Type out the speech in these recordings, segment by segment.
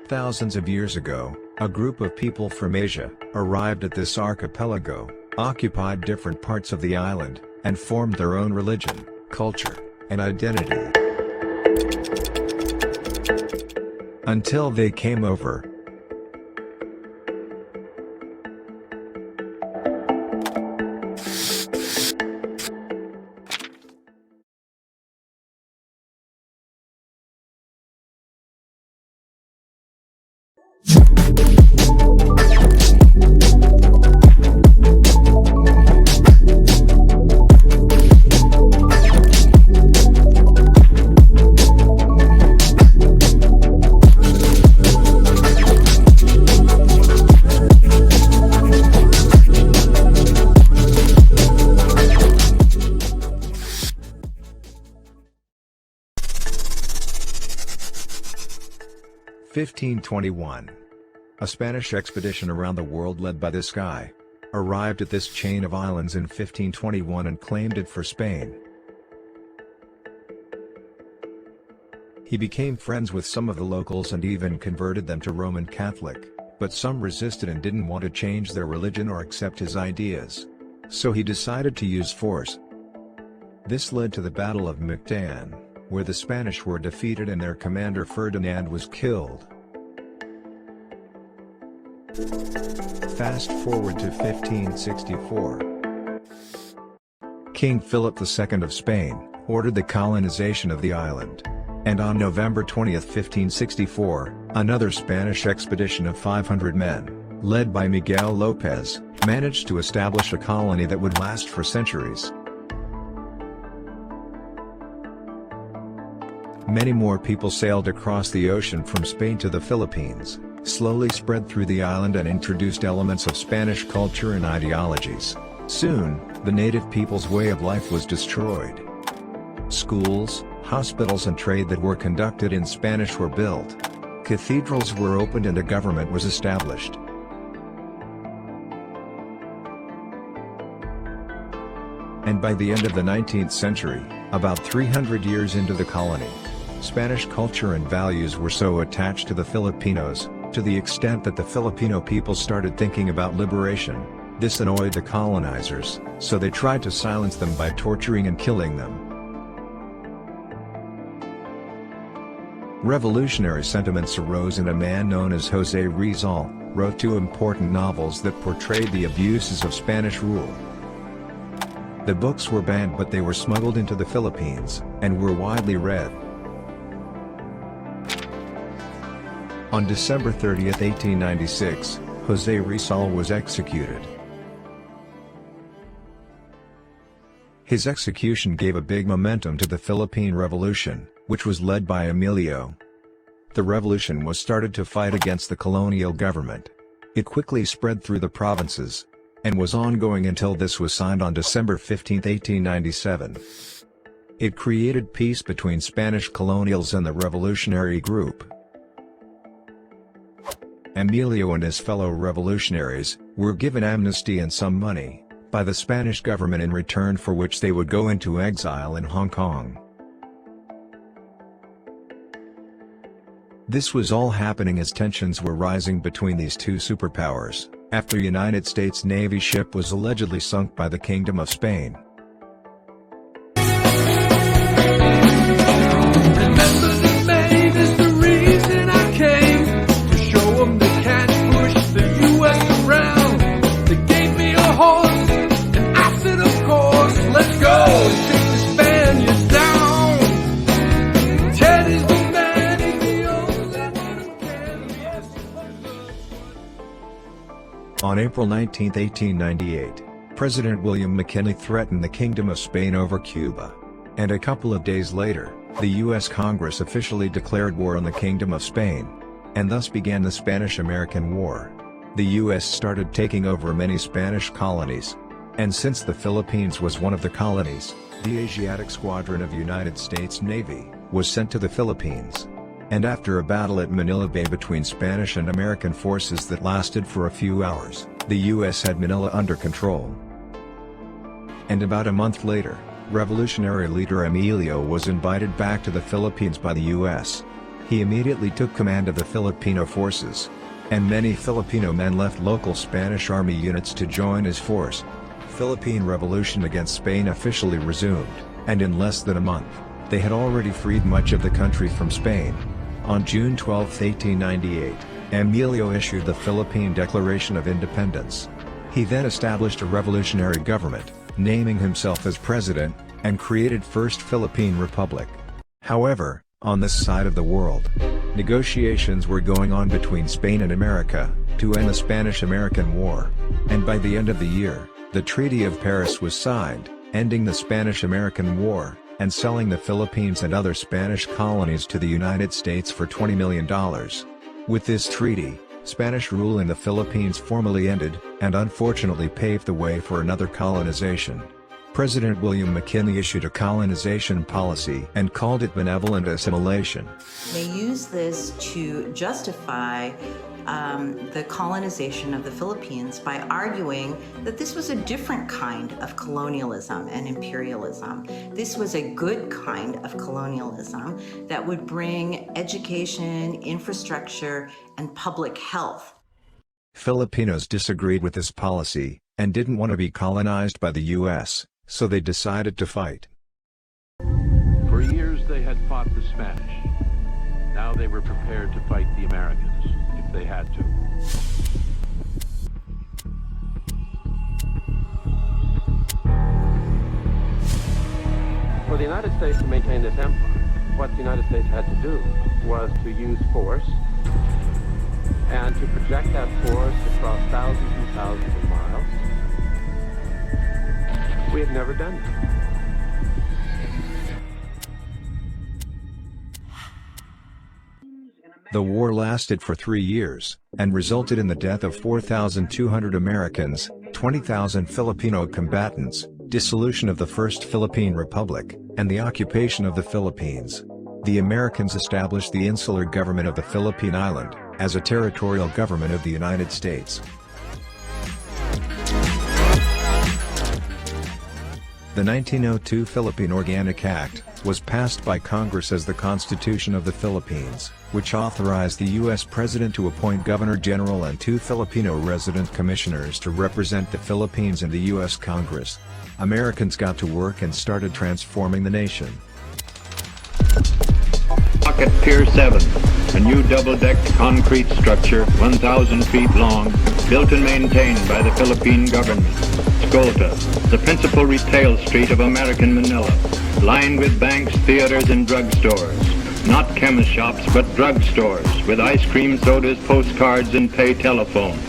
Thousands of years ago, a group of people from Asia arrived at this archipelago, occupied different parts of the island, and formed their own religion, culture, and identity. Until they came over. (1521). A Spanish expedition around the world led by this guy arrived at this chain of islands in 1521 and claimed it for Spain. He became friends with some of the locals and even converted them to Roman Catholic, but some resisted and didn't want to change their religion or accept his ideas. So he decided to use force. This led to the Battle of Mactan, where the Spanish were defeated and their commander Ferdinand was killed. Fast forward to 1564. King Philip II of Spain ordered the colonization of the island. And on November 20, 1564, another Spanish expedition of 500 men, led by Miguel López, managed to establish a colony that would last for centuries. Many more people sailed across the ocean from Spain to the Philippines, slowly spread through the island and introduced elements of Spanish culture and ideologies. Soon, the native people's way of life was destroyed. Schools, hospitals and trade that were conducted in Spanish were built. Cathedrals were opened and a government was established. And by the end of the 19th century, about 300 years into the colony, Spanish culture and values were so attached to the Filipinos, to the extent that the Filipino people started thinking about liberation. This annoyed the colonizers, so they tried to silence them by torturing and killing them. Revolutionary sentiments arose and a man known as José Rizal wrote two important novels that portrayed the abuses of Spanish rule. The books were banned but they were smuggled into the Philippines, and were widely read. On December 30, 1896, José Rizal was executed. His execution gave a big momentum to the Philippine Revolution, which was led by Emilio. The revolution was started to fight against the colonial government. It quickly spread through the provinces, and was ongoing until this was signed on December 15, 1897. It created peace between Spanish colonials and the revolutionary group. Emilio and his fellow revolutionaries were given amnesty and some money by the Spanish government in return for which they would go into exile in Hong Kong. This was all happening as tensions were rising between these two superpowers, after a United States Navy ship was allegedly sunk by the Kingdom of Spain. On April 19, 1898, President William McKinley threatened the Kingdom of Spain over Cuba. And a couple of days later, the U.S. Congress officially declared war on the Kingdom of Spain. And thus began the Spanish-American War. The U.S. started taking over many Spanish colonies. And since the Philippines was one of the colonies, the Asiatic Squadron of United States Navy was sent to the Philippines. And after a battle at Manila Bay between Spanish and American forces that lasted for a few hours, the U.S. had Manila under control. And about a month later, revolutionary leader Emilio was invited back to the Philippines by the U.S. He immediately took command of the Filipino forces, and many Filipino men left local Spanish army units to join his force. Philippine Revolution against Spain officially resumed, and in less than a month, they had already freed much of the country from Spain. On June 12, 1898, Emilio issued the Philippine Declaration of Independence. He then established a revolutionary government, naming himself as president, and created First Philippine Republic. However, on this side of the world, negotiations were going on between Spain and America, to end the Spanish-American War, and by the end of the year, the Treaty of Paris was signed, ending the Spanish-American War, and selling the Philippines and other Spanish colonies to the United States for $20 million. With this treaty, Spanish rule in the Philippines formally ended, and unfortunately paved the way for another colonization. President William McKinley issued a colonization policy and called it benevolent assimilation. They used this to justify the colonization of the Philippines by arguing that this was a different kind of colonialism and imperialism. This was a good kind of colonialism that would bring education, infrastructure, and public health. Filipinos disagreed with this policy, and didn't want to be colonized by the U.S., so they decided to fight. For years they had fought the Spanish. Now they were prepared to fight the Americans, if they had to. For the United States to maintain this empire, what the United States had to do was to use force and to project that force across thousands and thousands of miles. We have never done that. The war lasted for 3 years, and resulted in the death of 4,200 Americans, 20,000 Filipino combatants, dissolution of the First Philippine Republic, and the occupation of the Philippines. The Americans established the insular government of the Philippine Island, as a territorial government of the United States. The 1902 Philippine Organic Act was passed by Congress as the Constitution of the Philippines, which authorized the U.S. President to appoint Governor General and 2 Filipino resident commissioners to represent the Philippines in the U.S. Congress. Americans got to work and started transforming the nation. At Pier 7, a new double-decked concrete structure 1,000 feet long, built and maintained by the Philippine government. Escolta, the principal retail street of American Manila, lined with banks, theaters, and drugstores. Not chemist shops, but drugstores, with ice cream, sodas, postcards, and pay telephones.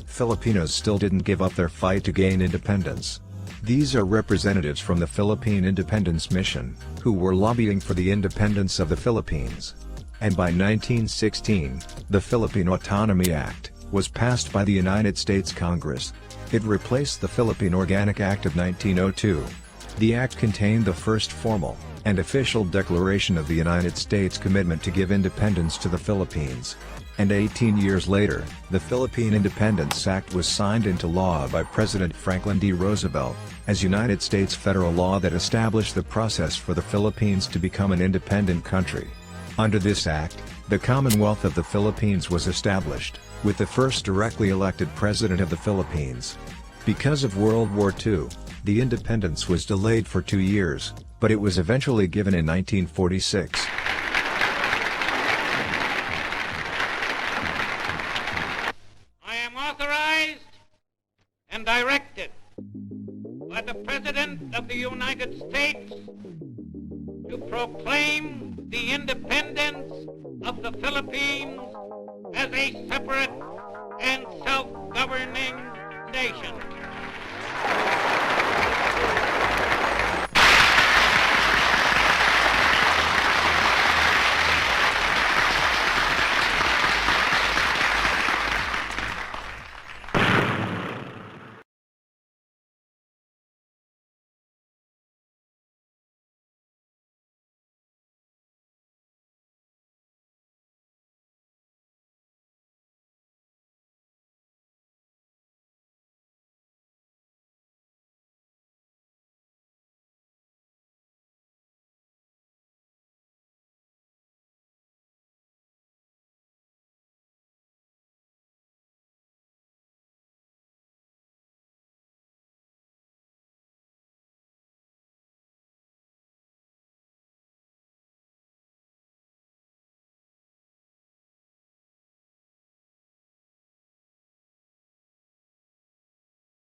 Filipinos still didn't give up their fight to gain independence. These are representatives from the Philippine Independence Mission, who were lobbying for the independence of the Philippines. And by 1916, the Philippine Autonomy Act was passed by the United States Congress. It replaced the Philippine Organic Act of 1902. The act contained the first formal and official declaration of the United States commitment to give independence to the Philippines. And 18 years later, the Philippine Independence Act was signed into law by President Franklin D. Roosevelt, as United States federal law that established the process for the Philippines to become an independent country. Under this act, the Commonwealth of the Philippines was established, with the first directly elected president of the Philippines. Because of World War II, the independence was delayed for 2 years, but it was eventually given in 1946. I am authorized and directed by the President of the United States to proclaim the independence of the Philippines as a separate and self-governing nation.